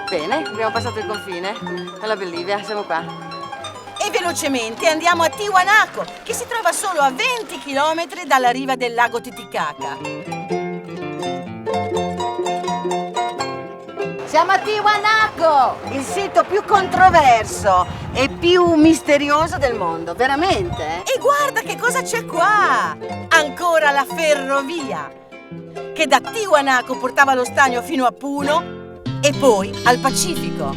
Bene, abbiamo passato il confine. Alla Bolivia, siamo qua. E velocemente andiamo a Tiwanaku, che si trova solo a 20 km dalla riva del lago Titicaca. Siamo a Tiwanaku, il sito più controverso e più misterioso del mondo, veramente. E guarda che cosa c'è qua! Ancora la ferrovia, che da Tiwanaku portava lo stagno fino a Puno e poi al Pacifico.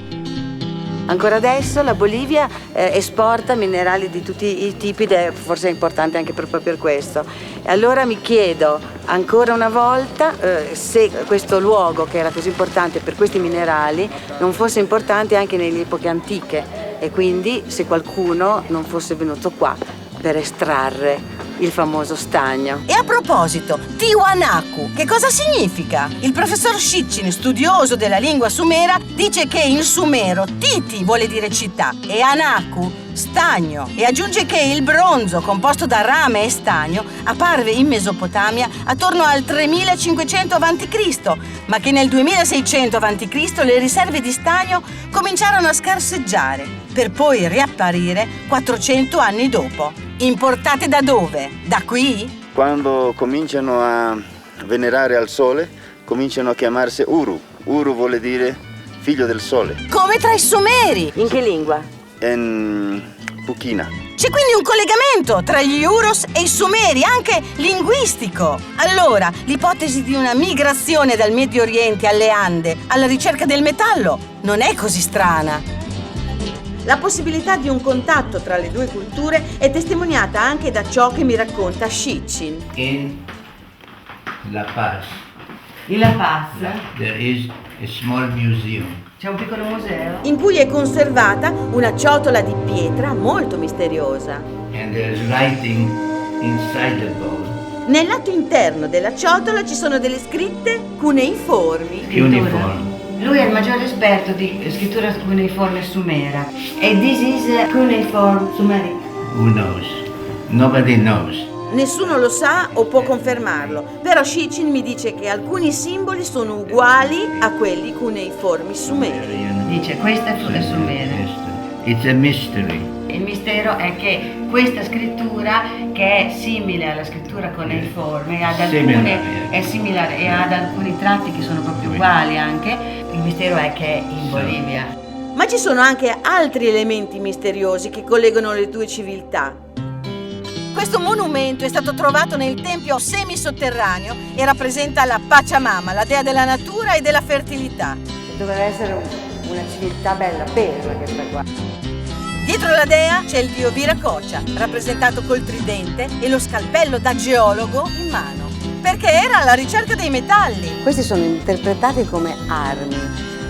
Ancora adesso la Bolivia esporta minerali di tutti i tipi ed è forse importante anche proprio per questo. E allora mi chiedo ancora una volta se questo luogo che era così importante per questi minerali non fosse importante anche nelle epoche antiche e quindi se qualcuno non fosse venuto qua per estrarre il famoso stagno. E a proposito, Tiwanaku, che cosa significa? Il professor Sitchin, studioso della lingua sumera, dice che in sumero Titi vuole dire città e Anaku stagno e aggiunge che il bronzo composto da rame e stagno apparve in Mesopotamia attorno al 3500 a.C., ma che nel 2600 a.C. le riserve di stagno cominciarono a scarseggiare per poi riapparire 400 anni dopo. Importate da dove? Da qui? Quando cominciano a venerare al sole, cominciano a chiamarsi Uru. Uru vuole dire figlio del sole. Come tra i Sumeri! In che lingua? In Pukina. C'è quindi un collegamento tra gli Uros e i Sumeri, anche linguistico. Allora, l'ipotesi di una migrazione dal Medio Oriente alle Ande alla ricerca del metallo non è così strana. La possibilità di un contatto tra le due culture è testimoniata anche da ciò che mi racconta Sitchin. In La Paz, In La Paz there is a small museum. c'è un piccolo museo. In cui è conservata una ciotola di pietra molto misteriosa. And there's writing inside the bowl. Nel lato interno della ciotola ci sono delle scritte cuneiformi. Uniform. Lui è il maggiore esperto di scrittura cuneiforme sumera. E this is cuneiform Sumeric. Who knows? Nobody knows. Nessuno lo sa o può confermarlo, però Sitchin mi dice che alcuni simboli sono uguali a quelli cuneiformi sumeri. Dice questa è sumera. It's a mystery. Il mistero è che questa scrittura, che è simile alla scrittura cuneiforme, è similare e ha alcuni tratti che sono proprio uguali anche, il mistero è che è in Bolivia. Ma ci sono anche altri elementi misteriosi che collegano le due civiltà. Questo monumento è stato trovato nel tempio semisotterraneo e rappresenta la Pachamama, la dea della natura e della fertilità. Doveva essere una civiltà bella per questa qua. Dietro la dea c'è il dio Viracocha, rappresentato col tridente e lo scalpello da geologo in mano, perché era alla ricerca dei metalli. Questi sono interpretati come armi,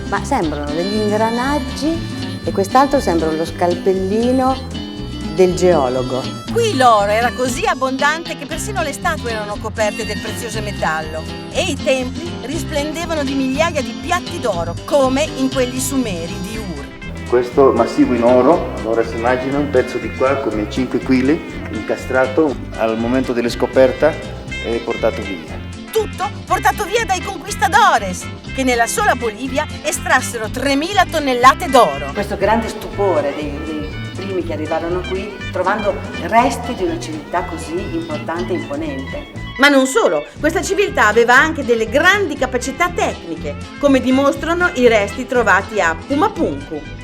ma sembrano degli ingranaggi e quest'altro sembra lo scalpellino del geologo. Qui l'oro era così abbondante che persino le statue erano coperte del prezioso metallo e i templi risplendevano di migliaia di piatti d'oro, come in quelli sumeri di Ur. Questo massivo in oro, allora si immagina un pezzo di qua come 5 kg, incastrato, al momento della scoperta e portato via. Tutto portato via dai conquistadores, che nella sola Bolivia estrassero 3.000 tonnellate d'oro. Questo grande stupore dei primi che arrivarono qui, trovando resti di una civiltà così importante e imponente. Ma non solo, questa civiltà aveva anche delle grandi capacità tecniche, come dimostrano i resti trovati a Pumapunku.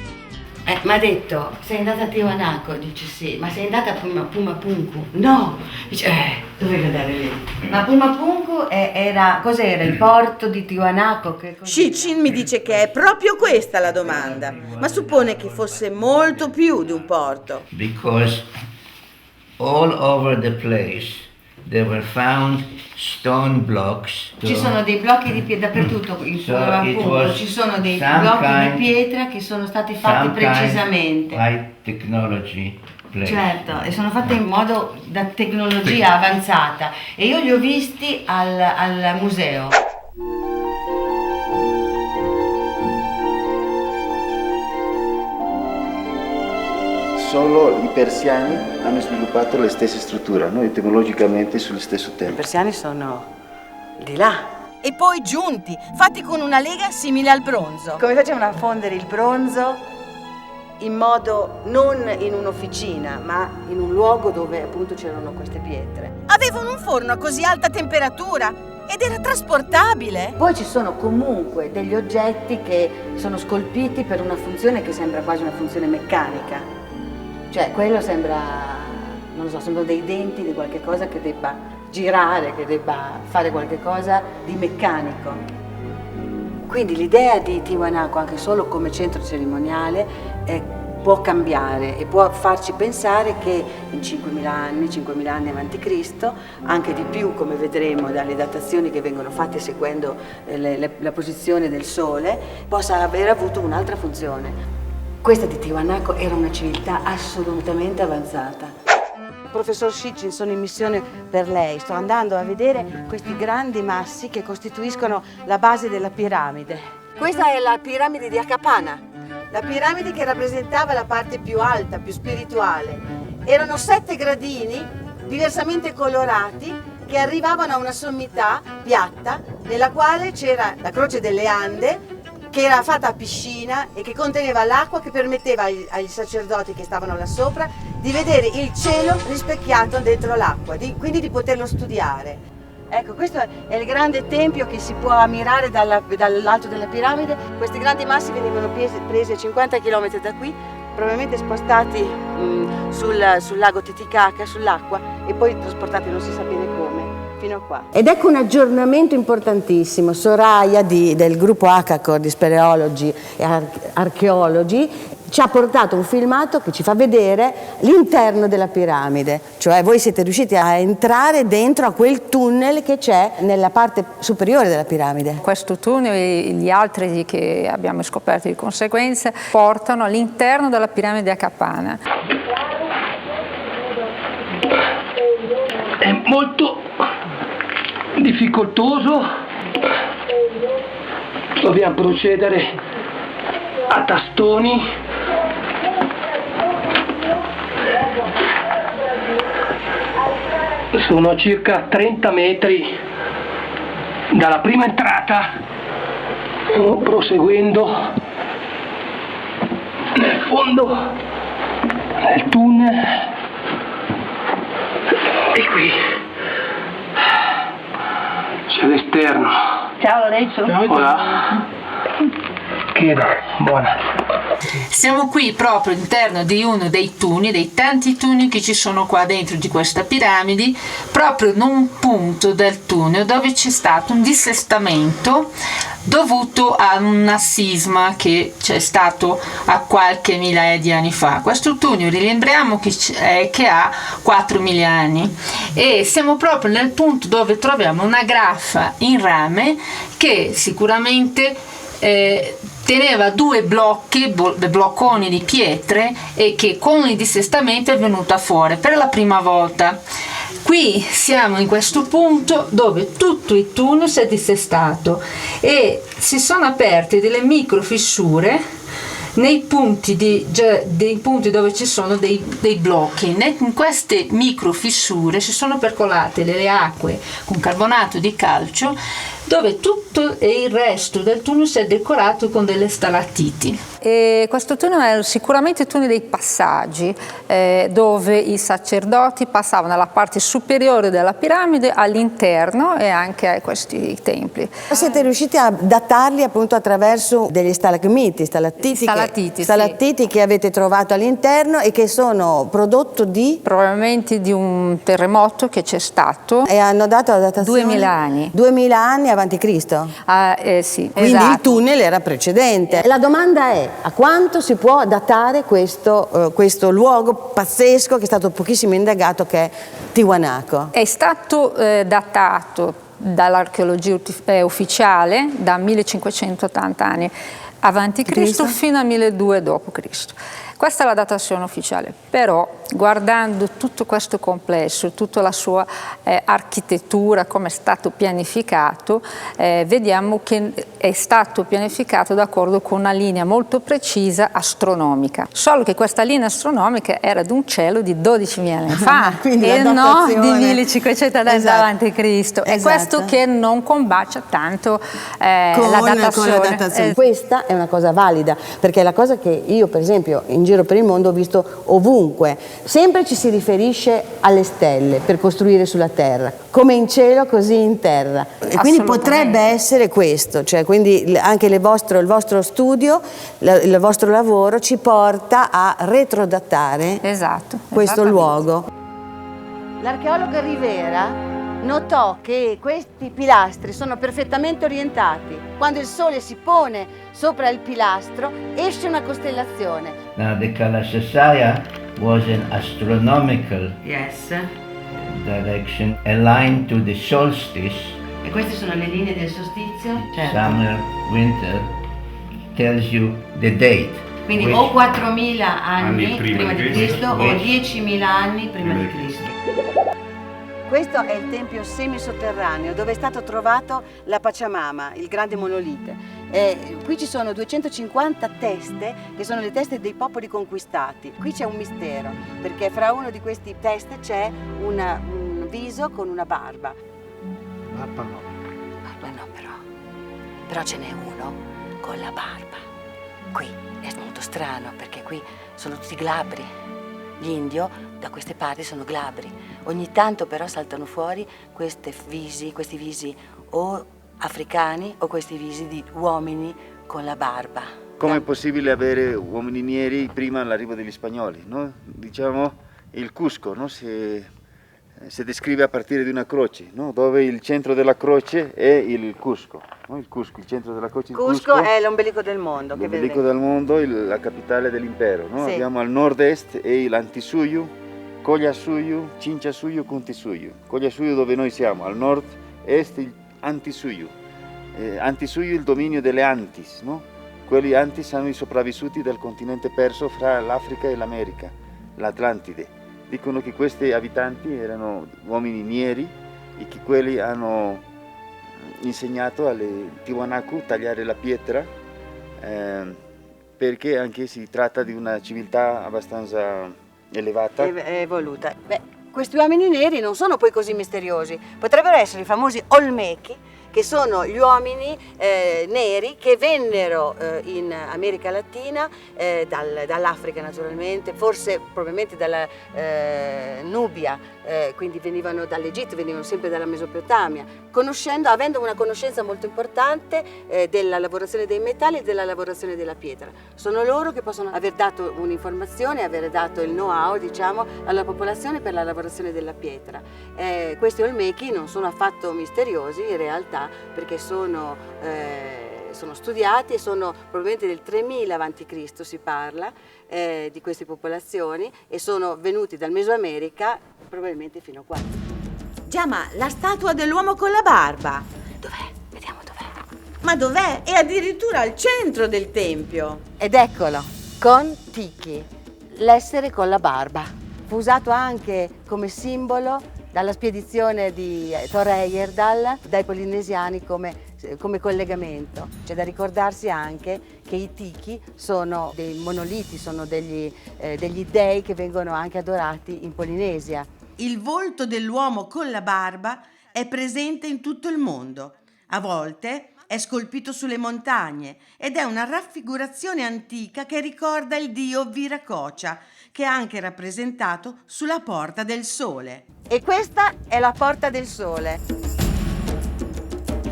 Mi ha detto, sei andata a Tiwanaku? Dice sì, ma sei andata a Pumapunku? No! Dice, dovevi andare lì. Ma Pumapunku era, cos'era? Il porto di Tiwanaku? Sitchin mi dice che è proprio questa la domanda, ma suppone che fosse molto più di un porto. Because all over the place there were found stone blocks. Ci sono dei blocchi di pietra dappertutto, in So it was ci sono dei some blocchi kind- di pietra che sono stati fatti some kind precisamente. high technology place. Certo, e sono fatte in modo da tecnologia avanzata e io li ho visti al museo. Solo i persiani hanno sviluppato le stesse strutture, noi tecnologicamente sullo stesso I tempo. persiani sono di là. e poi giunti, fatti con una lega simile al bronzo. Come facevano a fondere il bronzo? In modo non in un'officina, ma in un luogo dove appunto c'erano queste pietre. Avevano un forno a così alta temperatura ed era trasportabile. Poi ci sono comunque degli oggetti che sono scolpiti per una funzione che sembra quasi una funzione meccanica. Cioè quello sembra, non lo so, sembrano dei denti di qualche cosa che debba girare, che debba fare qualche cosa di meccanico. Quindi l'idea di Tiwanaku, anche solo come centro cerimoniale, può cambiare e può farci pensare che in 5.000 anni avanti Cristo, anche di più, come vedremo dalle datazioni che vengono fatte seguendo la posizione del Sole, possa aver avuto un'altra funzione. Questa di Tiwanaku era una civiltà assolutamente avanzata. Professor Sitchin, sono in missione per lei, sto andando a vedere questi grandi massi che costituiscono la base della piramide. Questa è la piramide di Akapana, la piramide che rappresentava la parte più alta, più spirituale. Erano 7 gradini diversamente colorati che arrivavano a una sommità piatta nella quale c'era la croce delle Ande, che era fatta a piscina e che conteneva l'acqua che permetteva agli sacerdoti che stavano là sopra di vedere il cielo rispecchiato dentro l'acqua, quindi di poterlo studiare. Ecco, questo è il grande tempio che si può ammirare dall'alto della piramide. Questi grandi massi venivano presi a 50 km da qui, probabilmente spostati sul lago Titicaca, sull'acqua, e poi trasportati non si sa bene come. Fino a qua. Ed ecco un aggiornamento importantissimo. Soraya del gruppo Akakor di speleologi e archeologi ci ha portato un filmato che ci fa vedere l'interno della piramide, cioè voi siete riusciti a entrare dentro a quel tunnel che c'è nella parte superiore della piramide. Questo tunnel e gli altri che abbiamo scoperto di conseguenza portano all'interno della piramide di Akapana. È molto difficoltoso, dobbiamo procedere a tastoni. Sono a circa 30 metri dalla prima entrata, proseguendo nel fondo del tunnel, e qui c'è l'esterno. Ciao Lorenzo. Hola. Chiedo, buona. Siamo qui proprio all'interno di uno dei tunnel, dei tanti tunnel che ci sono qua dentro di questa piramide, proprio in un punto del tunnel dove c'è stato un dissestamento dovuto a un sisma che c'è stato a qualche migliaia di anni fa. Questo tunnel rilembriamo che ha 4.000 anni e siamo proprio nel punto dove troviamo una graffa in rame che sicuramente teneva 2 blocconi di pietre e che con il dissestamento è venuta fuori per la prima volta. Qui siamo in questo punto dove tutto il tunnel si è dissestato e si sono aperte delle microfissure nei punti, dei punti dove ci sono dei blocchi. In queste microfissure si sono percolate delle acque con carbonato di calcio, dove tutto il resto del tunnel si è decorato con delle stalattiti. E questo tunnel è sicuramente il tunnel dei passaggi, dove i sacerdoti passavano dalla parte superiore della piramide all'interno e anche a questi templi. Siete riusciti a datarli appunto attraverso degli stalagmiti, stalattiti che avete trovato all'interno e che sono prodotto di? Probabilmente di un terremoto che c'è stato. E hanno dato la datazione? 2000 anni. 2000 anni avanti Cristo? Sì, quindi esatto. Il tunnel era precedente. La domanda è: a quanto si può datare questo luogo pazzesco che è stato pochissimo indagato, che è Tiwanaku? È stato datato dall'archeologia ufficiale da 1580 anni avanti Cristo fino a 1200 dopo Cristo. Questa è la datazione ufficiale, però guardando tutto questo complesso, tutta la sua architettura, come è stato pianificato, vediamo che è stato pianificato d'accordo con una linea molto precisa astronomica, solo che questa linea astronomica era di un cielo di 12.000 anni fa e non di 1500 anni davanti a Cristo. È questo che non combacia tanto la datazione. Questa è una cosa valida, perché è la cosa che io per esempio in giro per il mondo ho visto ovunque. Sempre ci si riferisce alle stelle per costruire sulla Terra, come in cielo così in terra. E quindi potrebbe essere questo, cioè quindi anche il vostro studio, il vostro lavoro ci porta a retrodatare questo luogo. L'archeologo Rivera notò che questi pilastri sono perfettamente orientati. Quando il sole si pone sopra il pilastro esce una costellazione. Now the Kalasasaya was an astronomical direction aligned to the solstice. E queste sono le linee del solstizio? Summer, winter, tells you the date. Quindi o 4.000 anni prima di Cristo o 10.000 anni prima di Cristo. Questo è il tempio semisotterraneo dove è stato trovato la Pachamama, il grande monolite. Qui ci sono 250 teste che sono le teste dei popoli conquistati. Qui c'è un mistero perché fra uno di questi teste c'è un viso con una barba. Barba no però ce n'è uno con la barba. Qui è molto strano perché qui sono tutti glabri. Gli indio da queste parti sono glabri. Ogni tanto però saltano fuori questi visi o africani o questi visi di uomini con la barba. Com'è possibile avere uomini neri prima dell'arrivo degli spagnoli? No? Diciamo il Cusco, no? Si descrive a partire di una croce, no? Dove il centro della croce è il Cusco. No? Il centro della croce. Cusco è l'ombelico del mondo. L'ombelico del mondo, la capitale dell'impero. No? Sì. Abbiamo al nord-est l'Antisuyu, Collasuyu, Chinchasuyu, Kuntisuyu. Collasuyu dove noi siamo, al nord-est il Antisuyu. Antisuyu il dominio delle Antis, no? Quelli Antis sono i sopravvissuti del continente perso fra l'Africa e l'America, l'Atlantide. Dicono che questi abitanti erano uomini neri e che quelli hanno insegnato alle Tiwanaku tagliare la pietra perché anche si tratta di una civiltà abbastanza elevata. Evoluta. Questi uomini neri non sono poi così misteriosi, potrebbero essere i famosi Olmechi, che sono gli uomini neri che vennero in America Latina dall'Africa naturalmente, forse probabilmente dalla Nubia, quindi venivano dall'Egitto, venivano sempre dalla Mesopotamia, avendo una conoscenza molto importante della lavorazione dei metalli e della lavorazione della pietra. Sono loro che possono aver dato un'informazione, aver dato il know-how, diciamo, alla popolazione per la lavorazione della pietra. Questi Olmechi non sono affatto misteriosi in realtà, perché sono studiati e sono probabilmente del 3000 a.C. si parla di queste popolazioni e sono venuti dal Mesoamerica probabilmente fino a qua. Già, ma la statua dell'uomo con la barba? Dov'è? Vediamo dov'è. Ma dov'è? È addirittura al centro del tempio. Ed eccolo, con Tiki, l'essere con la barba. Fu usato anche come simbolo dalla spedizione di Thor Heyerdahl dai polinesiani come collegamento. C'è da ricordarsi anche che i Tiki sono dei monoliti, sono degli dei che vengono anche adorati in Polinesia. Il volto dell'uomo con la barba è presente in tutto il mondo. A volte è scolpito sulle montagne ed è una raffigurazione antica che ricorda il dio Viracocha, che è anche rappresentato sulla Porta del Sole. E questa è la Porta del Sole.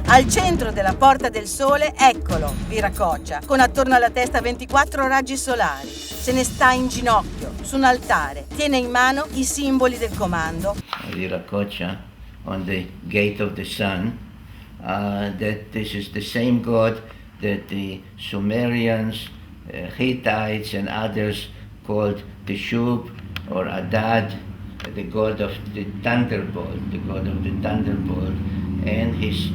Al centro della Porta del Sole, eccolo, Viracocha, con attorno alla testa 24 raggi solari. Se ne sta in ginocchio, su un altare, tiene in mano i simboli del comando. Viracocha on the gate of the sun, that this is the same god that the Sumerians, Hittites and others called Teshub or Adad, the god of the thunderbolt, and his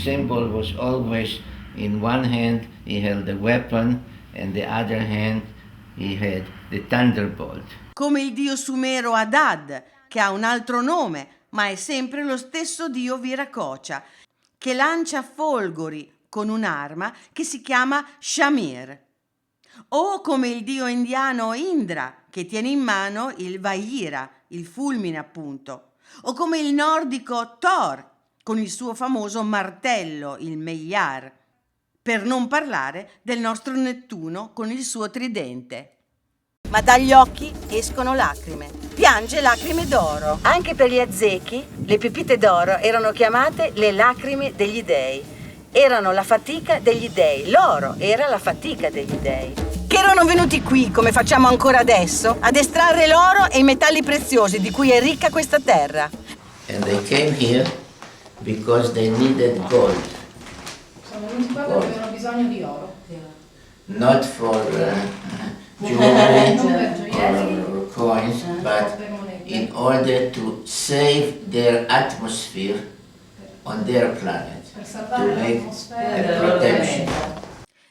symbol was always in one hand he held a weapon and the other hand he had the thunderbolt. Come il dio sumero Hadad, che ha un altro nome, ma è sempre lo stesso dio Viracocha, che lancia folgori con un'arma che si chiama Shamir. O come il dio indiano Indra, che tiene in mano il Vajira, il fulmine appunto. O come il nordico Thor, con il suo famoso martello, il Meyjar. Per non parlare del nostro Nettuno con il suo tridente. Ma dagli occhi escono lacrime. Piange lacrime d'oro. Anche per gli Aztechi le pepite d'oro erano chiamate le lacrime degli dei. Erano la fatica degli dei. L'oro era la fatica degli dei. Che erano venuti qui, come facciamo ancora adesso, ad estrarre l'oro e i metalli preziosi di cui è ricca questa terra. And they came here because they needed gold. Sono venuti qua perché avevano bisogno di oro. Not for jewelry or coins, but in order to save their atmosphere on their planet, to make a protection.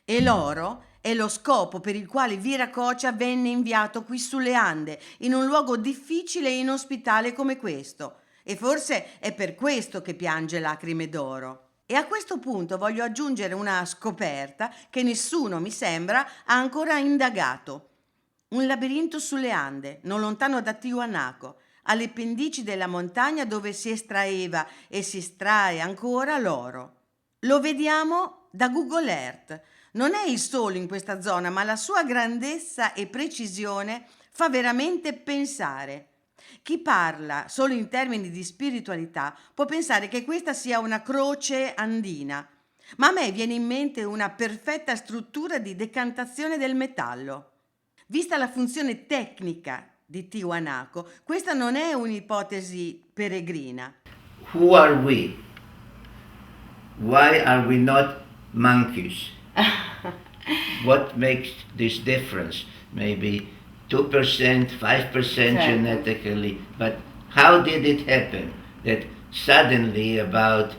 E l'oro è lo scopo per il quale Viracocha venne inviato qui sulle Ande, in un luogo difficile e inospitale come questo. E forse è per questo che piange lacrime d'oro. E a questo punto voglio aggiungere una scoperta che nessuno, mi sembra, ha ancora indagato. Un labirinto sulle Ande, non lontano da Tiwanaku, alle pendici della montagna dove si estraeva e si estrae ancora l'oro. Lo vediamo da Google Earth. Non è il solo in questa zona, ma la sua grandezza e precisione fa veramente pensare. Chi parla solo in termini di spiritualità può pensare che questa sia una croce andina, ma a me viene in mente una perfetta struttura di decantazione del metallo. Vista la funzione tecnica di Tiwanaku, questa non è un'ipotesi peregrina. Who are we? Why are we not monkeys? What makes this difference? Maybe 2%, 5% genetically, but how did it happen that suddenly about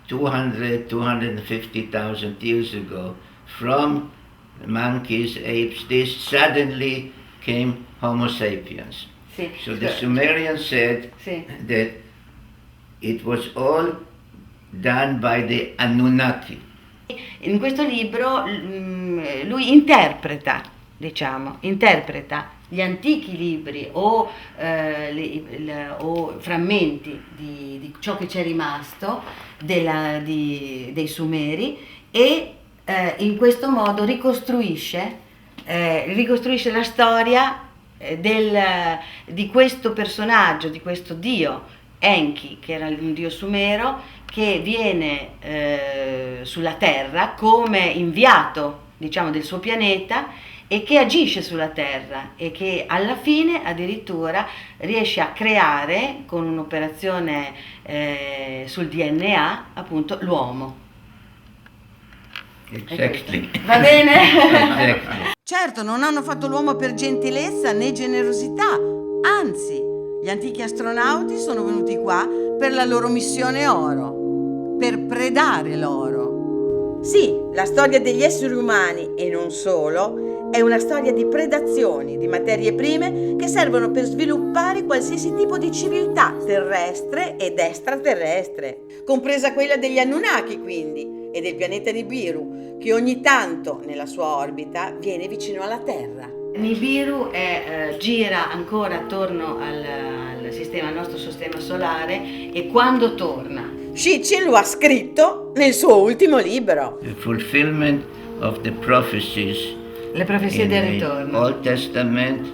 250,000 years ago, from monkeys, apes, this suddenly came Homo sapiens? Sì. So the Sumerians said that it was all done by the Anunnaki. In questo libro lui interpreta gli antichi libri o frammenti di ciò che c'è rimasto dei Sumeri e in questo modo ricostruisce la storia di questo personaggio, di questo dio Enki, che era un dio sumero, che viene sulla Terra come inviato, diciamo, del suo pianeta e che agisce sulla Terra e che alla fine addirittura riesce a creare con un'operazione sul DNA appunto l'uomo. Exactly. Va bene? Exactly. Certo, non hanno fatto l'uomo per gentilezza né generosità, anzi, gli antichi astronauti sono venuti qua per la loro missione oro, per predare l'oro. Sì, la storia degli esseri umani, e non solo, è una storia di predazioni, di materie prime che servono per sviluppare qualsiasi tipo di civiltà terrestre ed extraterrestre, compresa quella degli Anunnaki quindi, e del pianeta Nibiru, che ogni tanto nella sua orbita viene vicino alla Terra. Nibiru gira ancora attorno al nostro sistema solare e quando torna? Sitchin lo ha scritto nel suo ultimo libro. The fulfillment of the prophecies Le profezie in del the ritorno. Old Testament,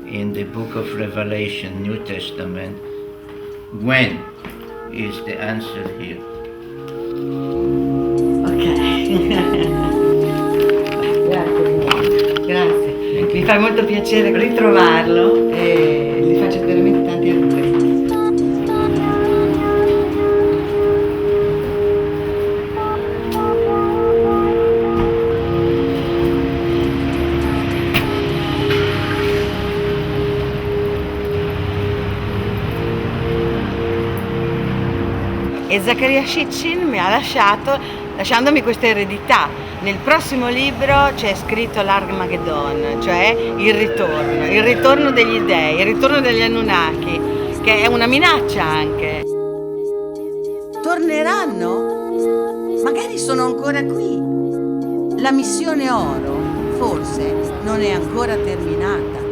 in the book of Revelation, New Testament. When is the answer here? Grazie. Mi fa molto piacere ritrovarlo e gli faccio veramente tanti auguri. E Zaccaria Sitchin mi ha lasciato lasciandomi questa eredità. Nel prossimo libro c'è scritto l'Armageddon, cioè il ritorno degli dei, il ritorno degli Anunnaki, che è una minaccia anche. Torneranno? Magari sono ancora qui. La missione Oro forse non è ancora terminata.